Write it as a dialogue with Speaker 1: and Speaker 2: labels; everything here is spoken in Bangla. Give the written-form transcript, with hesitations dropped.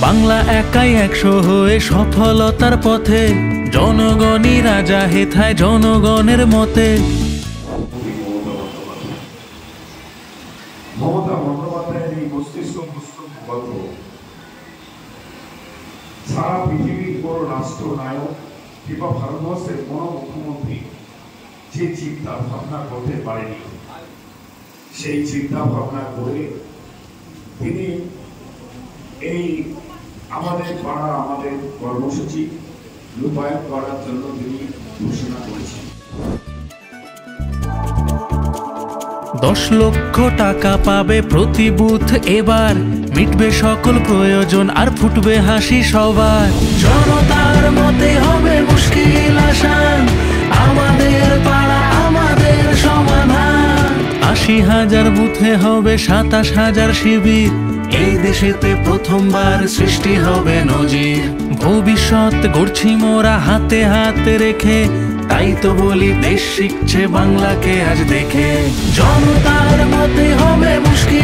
Speaker 1: বাংলা একাই 100 হয়ে সফলতার পথে, জনগণই রাজা হেথায় জনগণের মতে।
Speaker 2: মমতা বন্দ্যোপাধ্যায়ের এই মস্তিষ্ক পুস্তক গল্প সারা পৃথিবীর কোনো রাষ্ট্রনায়ক কিংবা ভারতবর্ষের কোনো মুখ্যমন্ত্রী যে চিন্তা ভাবনা করতে পারেনি, সেই চিন্তা ভাবনা করে তিনি এই আমাদের পাড়া আমাদের কর্মসূচি রূপায়ণ করার জন্য তিনি ঘোষণা করেছেন।
Speaker 1: 10 লক্ষ টাকা পাবে প্রতি বুথ, এবার মিটবে সকল প্রয়োজন আর ফুটবে হাসি সবার। জনতার মতে হবে মুশকিল আসান, আমাদের পাড়া আমাদের সমাধান। 80,000 বুথে হবে 27,000 শিবির, এই দেশেতে প্রথমবার সৃষ্টি হবে নজির। ভবিষ্যৎ গড়ছি মোরা হাতে হাতে রেখে, তাই তো বলি দেশ শিখছে বাংলাকে আজ দেখে। জনতার মতে হবে মুশকিল